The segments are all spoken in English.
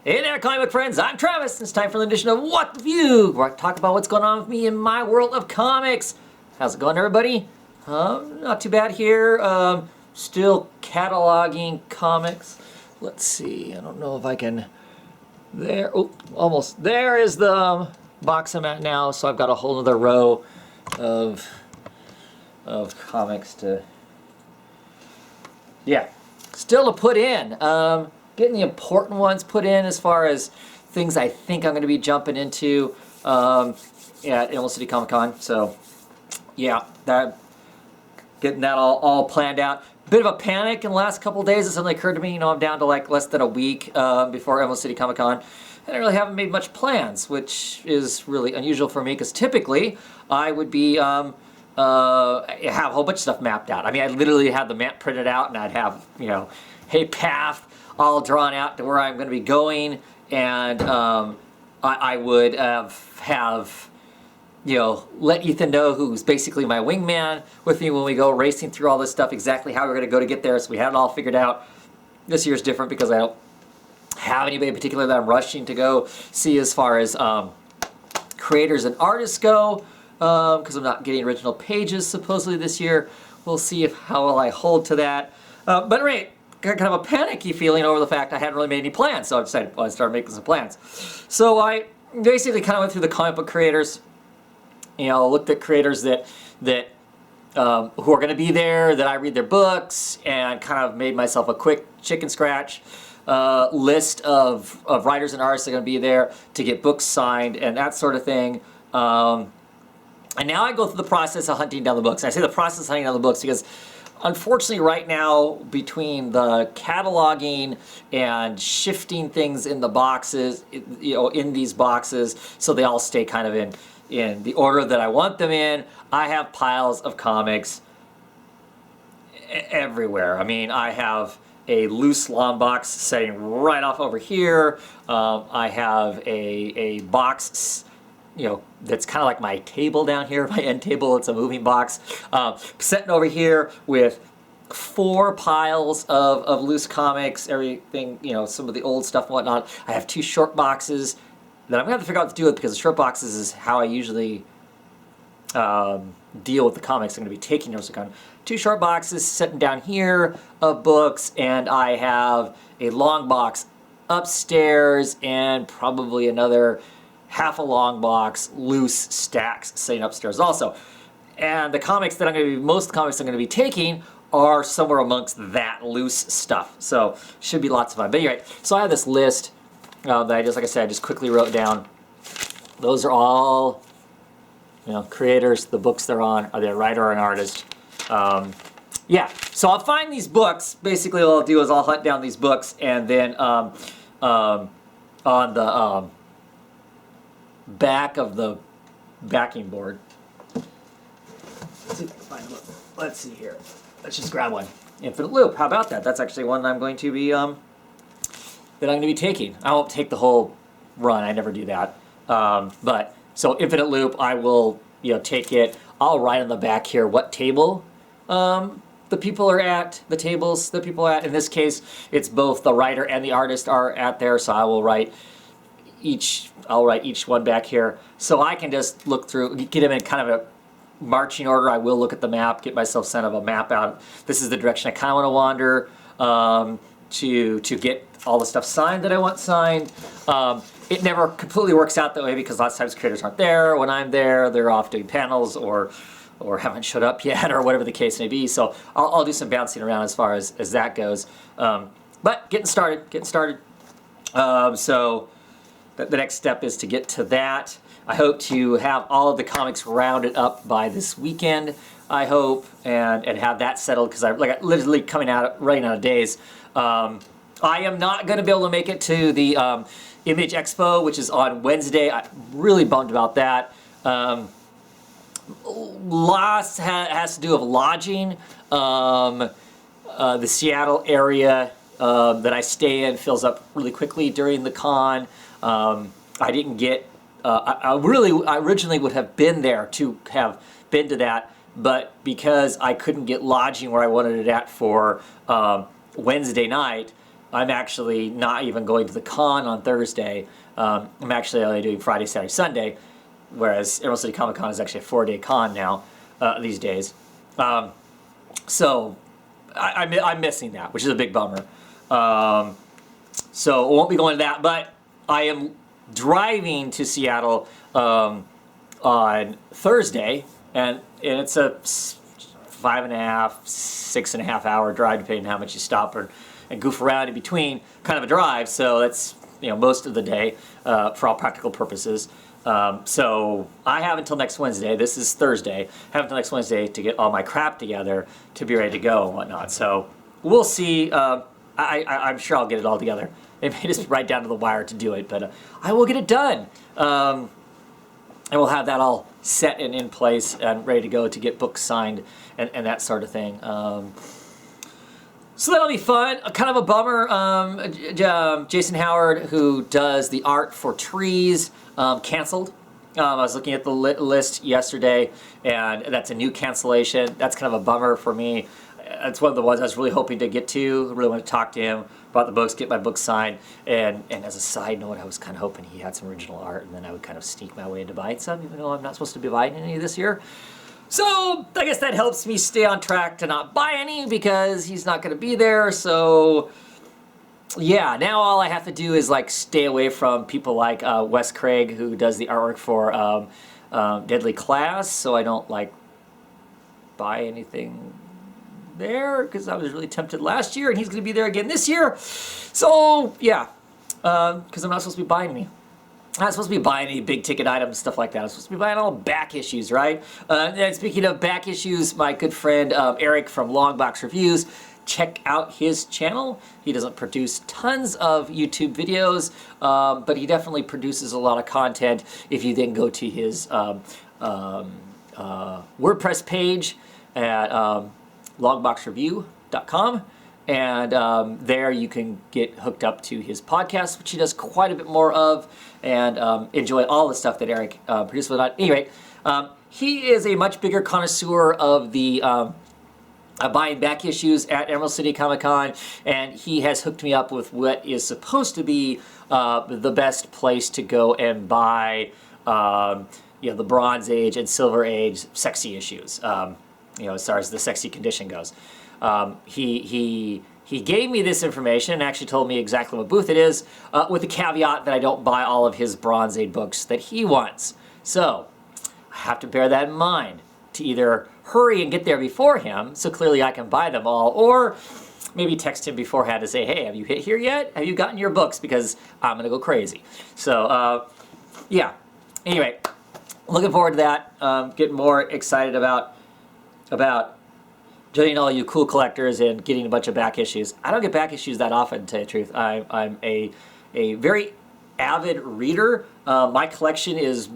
Hey there, comic book friends, I'm Travis, and it's time for an edition of What the Fugue, where I talk about what's going on with me in my world of comics. How's it going, everybody? Not too bad here. Still cataloging comics. Let's see, I don't know if I can... There, oh, almost. There is the box I'm at now, so I've got a whole other row of comics to... Yeah, still to put in. Getting the important ones put in as far as things I think I'm going to be jumping into at Emerald City Comic Con. So, yeah, getting that all planned out. Bit of a panic in the last couple of days. It suddenly occurred to me, I'm down to like less than a week before Emerald City Comic Con. And I really haven't made much plans, which is really unusual for me because typically I would be have a whole bunch of stuff mapped out. I mean, I literally have the map printed out, and I'd have a path all drawn out to where I'm going to be going, and I would have let Ethan know, who's basically my wingman, with me when we go racing through all this stuff, exactly how we're going to go to get there. So we had it all figured out. This year's different because I don't have anybody in particular that I'm rushing to go see as far as creators and artists go, because I'm not getting original pages supposedly this year. We'll see how well I hold to that. But anyway, got kind of a panicky feeling over the fact I hadn't really made any plans, so I decided, well, I started making some plans. So I basically kind of went through the comic book creators, looked at creators that who are going to be there, that I read their books, and kind of made myself a quick chicken scratch list of writers and artists that are going to be there to get books signed and that sort of thing. And now I go through the process of hunting down the books. And I say the process of hunting down the books because unfortunately, right now, between the cataloging and shifting things in the boxes, in these boxes, so they all stay kind of in the order that I want them in, I have piles of comics everywhere. I mean, I have a loose long box sitting right off over here. I have a box, that's kind of like my table down here, my end table. It's a moving box. Sitting over here with 4 piles of loose comics, everything, some of the old stuff and whatnot. I have 2 short boxes that I'm going to have to figure out what to do with, because the short boxes is how I usually deal with the comics I'm going to be taking. 2 short boxes sitting down here of books, and I have a long box upstairs and probably another half a long box, loose stacks sitting upstairs also. And the comics that most comics I'm going to be taking are somewhere amongst that loose stuff. So should be lots of fun. But anyway, so I have this list that I just quickly wrote down. Those are all, creators, the books they're on, are they a writer or an artist? Yeah, so I'll find these books. Basically what I'll do is I'll hunt down these books, and then on the back of the backing board. Let's see if I can find a book. Let's see here. Let's just grab one. Infinite Loop. How about that? That's actually one I'm going to be taking. I won't take the whole run. I never do that. But so Infinite Loop, I will take it. I'll write on the back here what table the people are at, the tables the people are at. In this case, it's both the writer and the artist are at there, so I will write each one back here, so I can just look through, get them in kind of a marching order. I will look at the map, get myself sent of a map out. This is the direction I kind of want to wander to get all the stuff signed that I want signed. It never completely works out that way because lots of times creators aren't there. When I'm there, they're off doing panels or haven't showed up yet, or whatever the case may be. So I'll do some bouncing around as far as that goes. But getting started. So the next step is to get to that. I hope to have all of the comics rounded up by this weekend, I hope, and have that settled, because I'm literally running out of days. I am not going to be able to make it to the Image Expo, which is on Wednesday. I'm really bummed about that. Loss has to do with lodging. The Seattle area that I stay in fills up really quickly during the con. I didn't get, I originally would have been there to have been to that, but because I couldn't get lodging where I wanted it at for Wednesday night, I'm actually not even going to the con on Thursday. I'm actually only doing Friday, Saturday, Sunday, whereas Emerald City Comic Con is actually a 4-day con now these days. So I'm missing that, which is a big bummer. So I won't be going to that, but I am driving to Seattle on Thursday, and it's a 5.5, 6.5 hour drive, depending on how much you stop and goof around in between. Kind of a drive, so that's most of the day for all practical purposes. So I have until next Wednesday. This is Thursday. I have until next Wednesday to get all my crap together to be ready to go and whatnot. So we'll see. I'm sure I'll get it all together. It may just be right down to the wire to do it, but I will get it done. And we'll have that all set and in place and ready to go to get books signed and that sort of thing. So that'll be fun. Kind of a bummer. Jason Howard, who does the art for Trees, canceled. I was looking at the list yesterday, and that's a new cancellation. That's kind of a bummer for me. It's one of the ones I was really hoping to get to. I really want to talk to him about the books, get my book signed. And as a side note, I was kind of hoping he had some original art, and then I would kind of sneak my way into buying some, even though I'm not supposed to be buying any this year. So I guess that helps me stay on track to not buy any because he's not going to be there. So yeah, now all I have to do is like stay away from people like Wes Craig, who does the artwork for Deadly Class, so I don't like buy anything there because I was really tempted last year, and he's going to be there again this year. So yeah, because I'm not supposed to be buying any. I'm not supposed to be buying any big ticket items, stuff like that. I'm supposed to be buying all back issues, right? And speaking of back issues, my good friend Eric from Longbox Reviews, check out his channel. He doesn't produce tons of YouTube videos, but he definitely produces a lot of content. If you then go to his WordPress page at longboxreview.com, and there you can get hooked up to his podcast, which he does quite a bit more of, and enjoy all the stuff that Eric produces with that. Anyway, he is a much bigger connoisseur of the buying back issues at Emerald City Comic Con, and he has hooked me up with what is supposed to be the best place to go and buy the Bronze Age and Silver Age sexy issues, as far as the sexy condition goes. He gave me this information and actually told me exactly what booth it is, with the caveat that I don't buy all of his Bronze Age books that he wants. So I have to bear that in mind to either hurry and get there before him, so clearly I can buy them all, or maybe text him beforehand to say, hey, have you hit here yet? Have you gotten your books? Because I'm going to go crazy. So, yeah. Anyway, looking forward to that. Getting more excited about joining all you cool collectors and getting a bunch of back issues. I don't get back issues that often, to tell you the truth. I'm a very avid reader. My collection is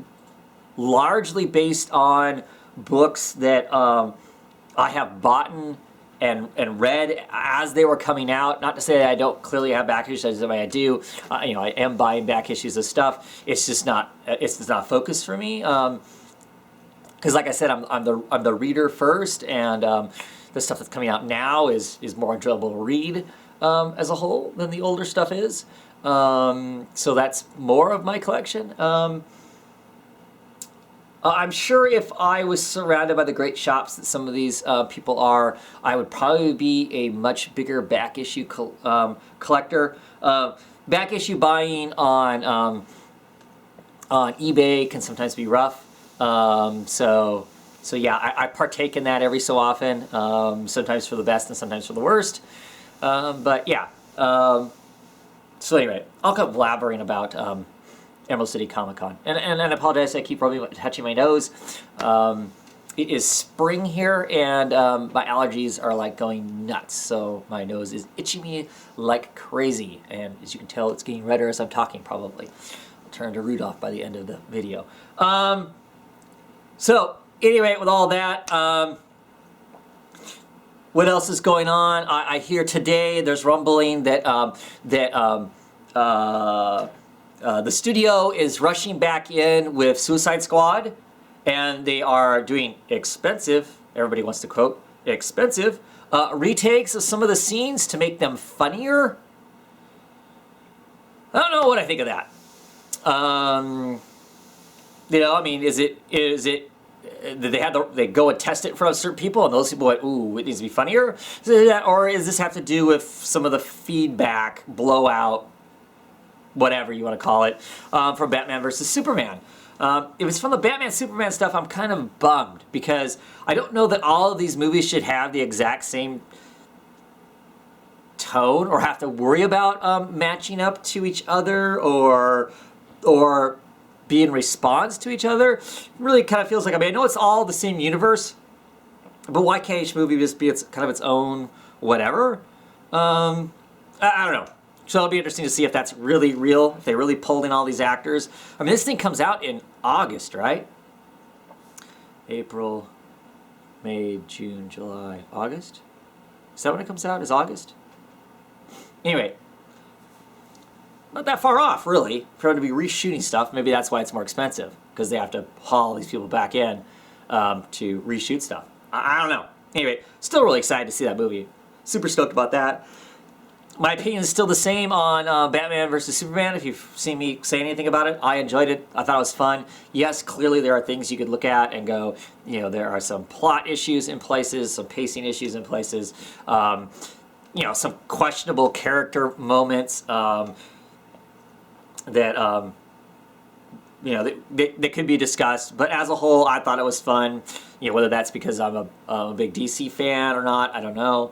largely based on books that I have bought and read as they were coming out. Not to say that I don't clearly have back issues, I do. I am buying back issues of stuff. It's just not focused for me. Because like I said, I'm the reader first, and the stuff that's coming out now is more enjoyable to read as a whole than the older stuff is. So that's more of my collection. I'm sure if I was surrounded by the great shops that some of these people are, I would probably be a much bigger back issue collector. Back issue buying on eBay can sometimes be rough. So yeah, I partake in that every so often, sometimes for the best and sometimes for the worst. But yeah, so anyway, I'll keep blabbering about Emerald City Comic Con. And I apologize, I keep touching my nose. It is spring here, and my allergies are like going nuts, so my nose is itching me like crazy. And as you can tell, it's getting redder as I'm talking, probably. I'll turn to Rudolph by the end of the video. So anyway, with all that, what else is going on? I hear today there's rumbling that the studio is rushing back in with Suicide Squad, and they are doing expensive, everybody wants to quote, expensive, retakes of some of the scenes to make them funnier. I don't know what I think of that. You know, I mean, is it did they go and test it for certain people, and those people went, ooh, it needs to be funnier? Or does this have to do with some of the feedback, blowout, whatever you want to call it, from Batman versus Superman? If it's from the Batman Superman stuff, I'm kind of bummed, because I don't know that all of these movies should have the exact same tone or have to worry about matching up to each other or be in response to each other. It really kind of feels like, I mean, I know it's all the same universe, but why can't each movie just be kind of its own whatever? I don't know. So it'll be interesting to see if that's really real, if they really pulled in all these actors. I mean, this thing comes out in August, right? April, May, June, July, August? Is that when it comes out? Is August? Anyway, not that far off, really, for them to be reshooting stuff. Maybe that's why it's more expensive, because they have to haul these people back in to reshoot stuff. I don't know. Anyway, still really excited to see that movie. Super stoked about that. My opinion is still the same on Batman versus Superman. If you've seen me say anything about it, I enjoyed it. I thought it was fun. Yes, clearly there are things you could look at and go, you know, there are some plot issues in places, some pacing issues in places, you know, some questionable character moments that, you know, that could be discussed. But as a whole, I thought it was fun. You know, whether that's because I'm a big DC fan or not, I don't know.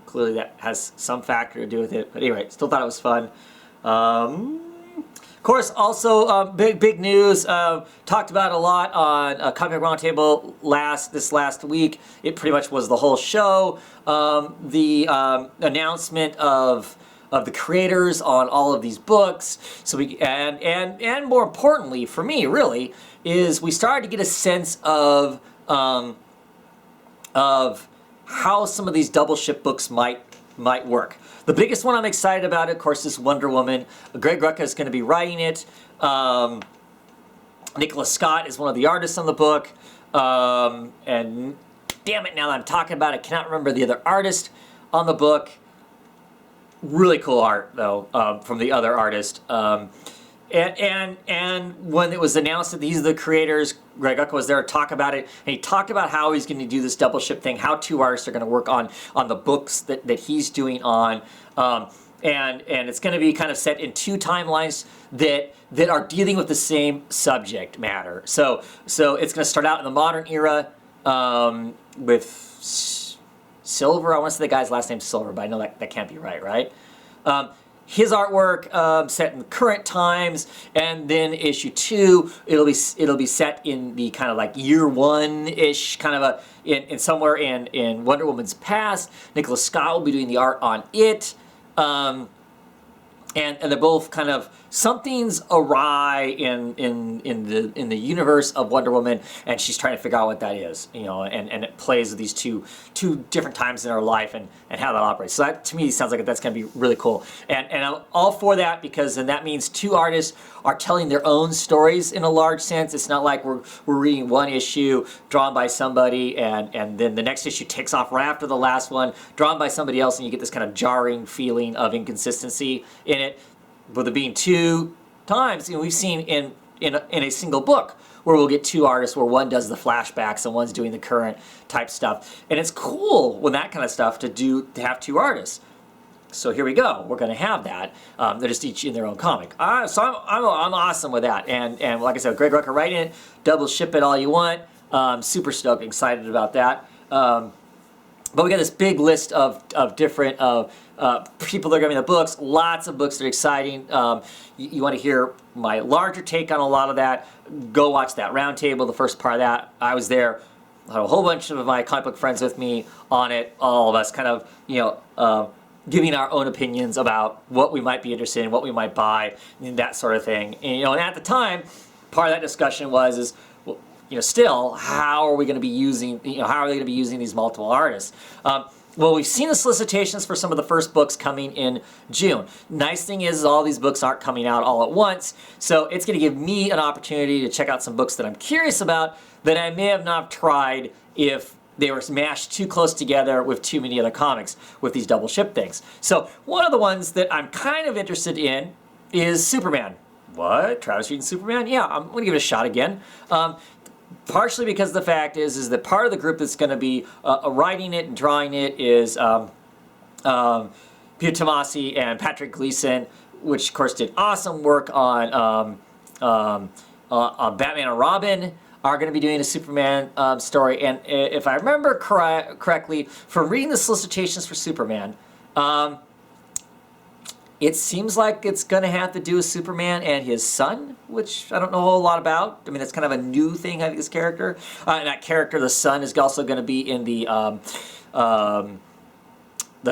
Clearly that has some factor to do with it. But anyway, still thought it was fun. Of course, also big news. Talked about a lot on Comic Roundtable this last week. It pretty much was the whole show. The announcement of the creators on all of these books. So and more importantly for me, really, is we started to get a sense of how some of these double ship books might work. The biggest one I'm excited about, of course, is Wonder Woman. Greg Rucka is going to be writing it. Nicholas Scott is one of the artists on the book. And damn it, now that I'm talking about it, I cannot remember the other artist on the book. Really cool art, though, from the other artist. And when it was announced that these are the creators, Greg Rucka was there to talk about it, and he talked about how he's going to do this double ship thing, how two artists are going to work on the books that he's doing on, and it's going to be kind of set in two timelines that are dealing with the same subject matter. So it's going to start out in the modern era with Silver. I want to say the guy's last name's Silver, but I know that can't be right? His artwork set in the current times, and then issue 2 it'll be set in the kind of like year 1-ish kind of in somewhere in Wonder Woman's past. Nicholas Scott will be doing the art on it, and they're both kind of something's awry in the universe of Wonder Woman, and she's trying to figure out what that is, you know, and it plays with these two different times in her life and how that operates. So that to me sounds like that's going to be really cool, and I'm all for that, because then that means two artists are telling their own stories in a large sense. It's not like we're reading one issue drawn by somebody and then the next issue takes off right after the last one, drawn by somebody else, and you get this kind of jarring feeling of inconsistency in it. With it being two times, you know, we've seen in a single book where we'll get two artists where one does the flashbacks and one's doing the current type stuff, and it's cool when that kind of stuff to have two artists. So here we go. We're going to have that. They're just each in their own comic. So I'm awesome with that. And like I said, Greg Rucka writing it, double ship it all you want. Super stoked, excited about that. But we got this big list of different people that are going to be in the books. Lots of books that are exciting. You want to hear my larger take on a lot of that, go watch that roundtable, the first part of that. I was there. I had a whole bunch of my comic book friends with me on it. All of us kind of, you know, giving our own opinions about what we might be interested in, what we might buy, and that sort of thing. And, you know, and at the time, part of that discussion was, well, you know, still, how are we going to be using, you know, how are they going to be using these multiple artists? Well, we've seen the solicitations for some of the first books coming in June. Nice thing is all these books aren't coming out all at once, so it's going to give me an opportunity to check out some books that I'm curious about that I may have not tried if they were mashed too close together with too many other comics with these double ship things. So one of the ones that I'm kind of interested in is Superman. What? Travis reading Superman? Yeah, I'm going to give it a shot again. Partially because the fact is that part of the group that's going to be writing it and drawing it is Peter Tomasi and Patrick Gleason, which of course did awesome work on Batman and Robin, are going to be doing a Superman story. And if I remember correctly, from reading the solicitations for Superman, it seems like it's going to have to do with Superman and his son, which I don't know a whole lot about. I mean, that's kind of a new thing, I think, this character. And that character, the son, is also going to be in the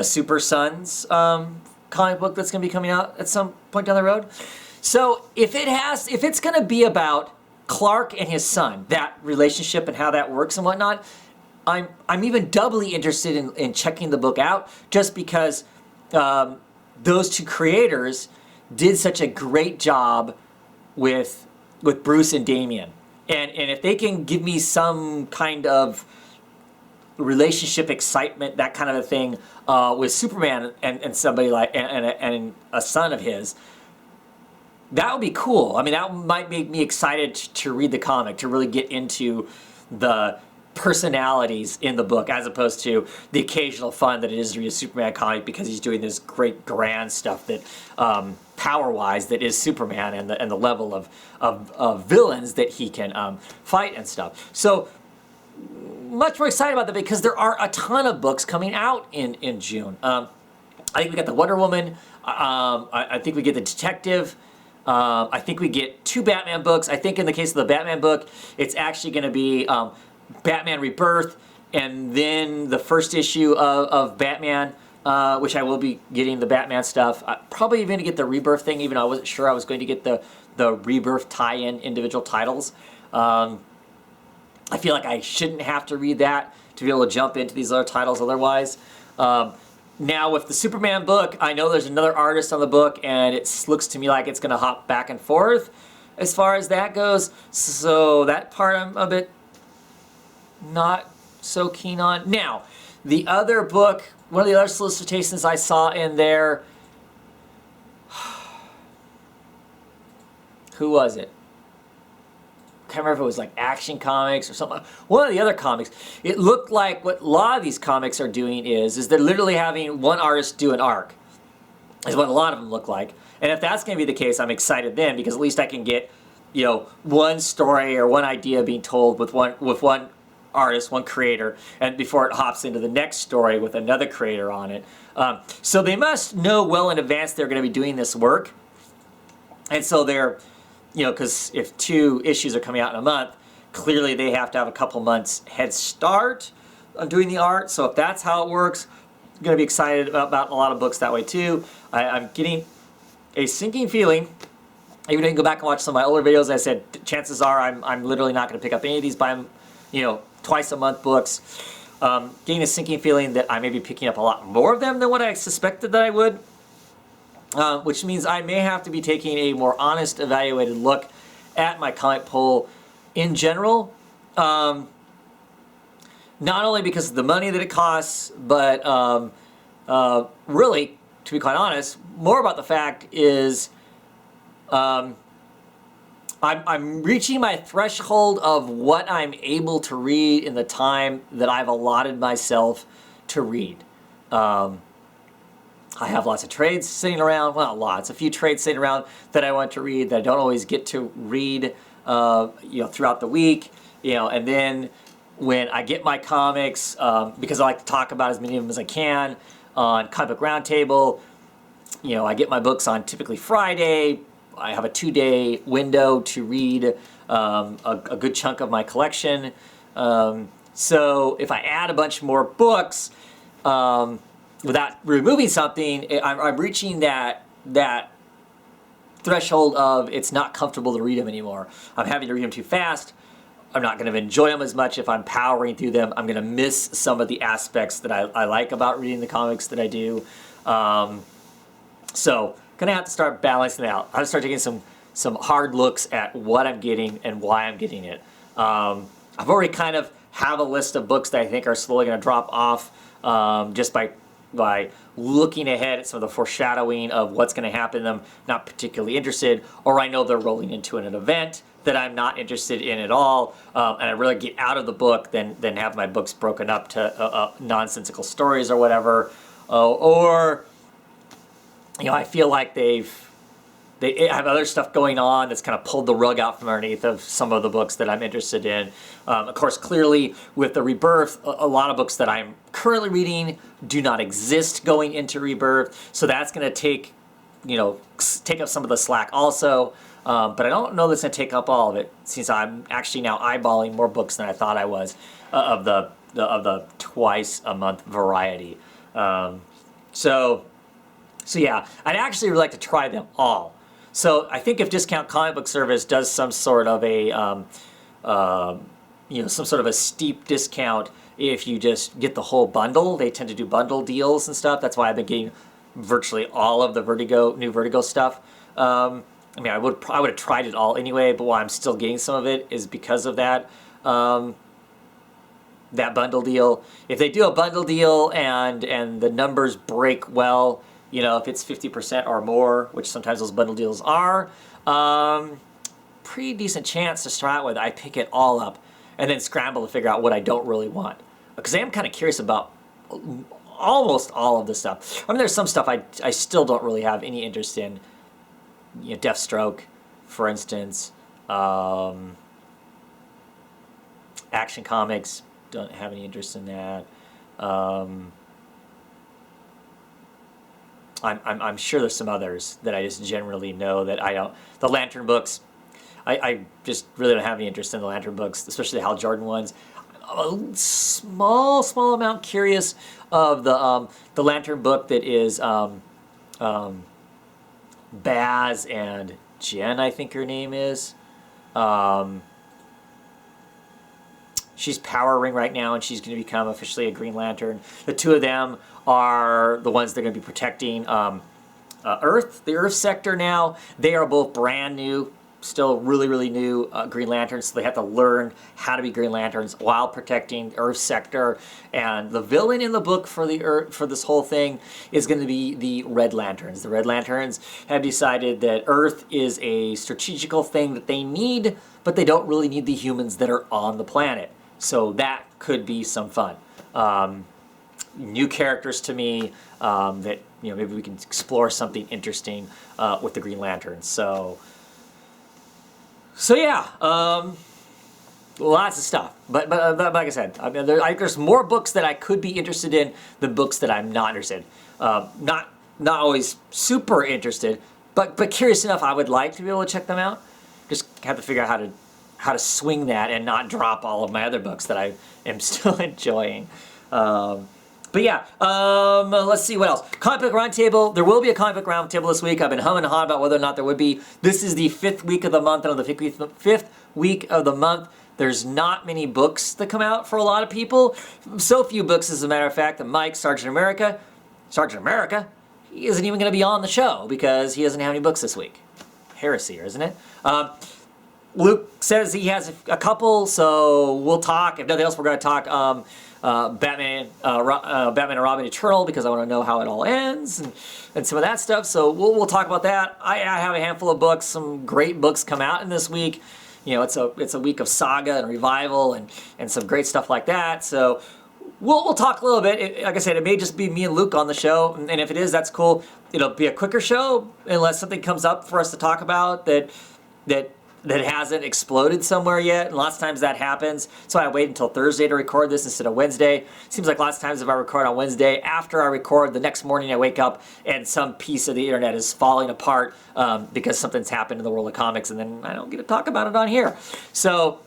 Super Sons comic book that's going to be coming out at some point down the road. So if it's going to be about Clark and his son, that relationship and how that works and whatnot, I'm even doubly interested in checking the book out, just because those two creators did such a great job with Bruce and Damian. And if they can give me some kind of relationship excitement, that kind of a thing, with Superman and somebody like and a son of his, that would be cool. I mean, that might make me excited to read the comic, to really get into the personalities in the book, as opposed to the occasional fun that it is to read a Superman comic because he's doing this great grand stuff that power-wise that is Superman, and the level of villains that he can fight and stuff. So much more excited about that, because there are a ton of books coming out in June. I think we got the Wonder Woman. I think we get the Detective. I think we get 2 Batman books. I think in the case of the Batman book, it's actually going to be Batman Rebirth, and then the first issue of Batman, which I will be getting the Batman stuff. Probably even to get the Rebirth thing, even though I wasn't sure I was going to get the Rebirth tie-in individual titles. I feel like I shouldn't have to read that to be able to jump into these other titles otherwise. Now with the Superman book, I know there's another artist on the book, and it looks to me like it's going to hop back and forth as far as that goes. So that part I'm a bit not so keen on. Now, the other book, one of the other solicitations I saw in there, who was it? I can't remember if it was like Action Comics or something. One of the other comics. It looked like what a lot of these comics are doing is they're literally having one artist do an arc, is what a lot of them look like. And if that's going to be the case, I'm excited then, because at least I can get, one story or one idea being told with one artist, one creator, and before it hops into the next story with another creator on it. So they must know well in advance they're going to be doing this work. And so they're, because if 2 issues are coming out in a month, clearly they have to have a couple months head start on doing the art. So if that's how it works, I'm going to be excited about a lot of books that way too. I'm getting a sinking feeling, even though you can go back and watch some of my older videos, I said chances are I'm literally not going to pick up any of these by, twice a month books. Getting a sinking feeling that I may be picking up a lot more of them than what I suspected that I would. Which means I may have to be taking a more honest, evaluated look at my comic pull in general. Not only because of the money that it costs, but really, to be quite honest, more about the fact is I'm reaching my threshold of what I'm able to read in the time that I've allotted myself to read. I have lots of trades sitting around, well, not lots, a few trades sitting around that I want to read that I don't always get to read, throughout the week, and then when I get my comics, because I like to talk about as many of them as I can on Comic Book Roundtable, I get my books on typically Friday. I have a 2-day window to read a good chunk of my collection. So if I add a bunch more books, without removing something, I'm reaching that threshold of it's not comfortable to read them anymore. I'm having to read them too fast. I'm not going to enjoy them as much if I'm powering through them. I'm going to miss some of the aspects that I like about reading the comics that I do. So going to have to start balancing it out. I have to start taking some hard looks at what I'm getting and why I'm getting it. I've already kind of have a list of books that I think are slowly going to drop off just by by looking ahead at some of the foreshadowing of what's going to happen to them, not particularly interested, or I know they're rolling into an event that I'm not interested in at all, and I'd rather get out of the book than have my books broken up to nonsensical stories or whatever, or I feel like they have other stuff going on that's kind of pulled the rug out from underneath of some of the books that I'm interested in. Of course, clearly with the Rebirth, a lot of books that I'm currently reading do not exist going into Rebirth, so that's going to take up some of the slack also. But I don't know that's going to take up all of it, since I'm actually now eyeballing more books than I thought I was of the twice a month variety. So yeah, I'd actually like to try them all. So I think if Discount Comic Book Service does some sort of a some sort of a steep discount if you just get the whole bundle, they tend to do bundle deals and stuff. That's why I've been getting virtually all of the new Vertigo stuff. I would have tried it all anyway, but why I'm still getting some of it is because of that that bundle deal. If they do a bundle deal and the numbers break well, if it's 50% or more, which sometimes those bundle deals are, pretty decent chance to start with I pick it all up and then scramble to figure out what I don't really want. Because I am kind of curious about almost all of the stuff. There's some stuff I still don't really have any interest in. Deathstroke, for instance. Action Comics, don't have any interest in that. I'm sure there's some others that I just generally know that I don't. The Lantern books, I just really don't have any interest in the Lantern books, especially the Hal Jordan ones. I'm a small amount curious of the Lantern book that is Baz and Jen, I think her name is. She's powering right now, and she's going to become officially a Green Lantern. The two of them are the ones that are going to be protecting Earth, the Earth sector now. They are both brand new, still really new Green Lanterns, so they have to learn how to be Green Lanterns while protecting Earth sector. And the villain in the book for this whole thing is going to be the Red Lanterns. The Red Lanterns have decided that Earth is a strategical thing that they need, but they don't really need the humans that are on the planet. So that could be some fun. New characters to me that maybe we can explore something interesting with the Green Lanterns. So yeah, lots of stuff. But like I said, there's more books that I could be interested in than books that I'm not interested in. Not always super interested, but curious enough. I would like to be able to check them out. Just have to figure out how to swing that and not drop all of my other books that I am still enjoying. But yeah, let's see what else. Comic Book Roundtable. There will be a Comic Book Roundtable this week. I've been humming and hawing about whether or not there would be. This is the 5th week of the month, and on the 5th week of the month, there's not many books that come out for a lot of people. So few books, as a matter of fact, that Mike, Sergeant America, he isn't even going to be on the show because he doesn't have any books this week. Heresy, isn't it? Luke says he has a couple, so we'll talk. If nothing else, we're going to talk Batman and Robin Eternal, because I want to know how it all ends and some of that stuff. So we'll talk about that. I have a handful of books. Some great books come out in this week. It's a week of saga and revival and some great stuff like that. So we'll talk a little bit. Like I said, it may just be me and Luke on the show, and if it is, that's cool. It'll be a quicker show unless something comes up for us to talk about that hasn't exploded somewhere yet, and lots of times that happens. So I wait until Thursday to record this instead of Wednesday. Seems like lots of times if I record on Wednesday, after I record, the next morning I wake up and some piece of the internet is falling apart because something's happened in the world of comics, and then I don't get to talk about it on here. So,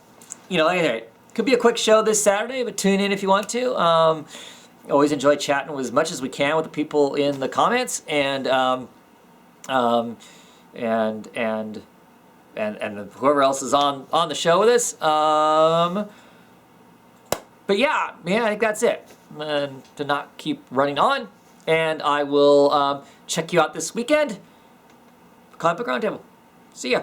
like I said, could be a quick show this Saturday, but tune in if you want to. Always enjoy chatting with as much as we can with the people in the comments, and whoever else is on the show with us. But yeah, I think that's it. And to not keep running on, and I will check you out this weekend. Comic Book Roundtable. See ya.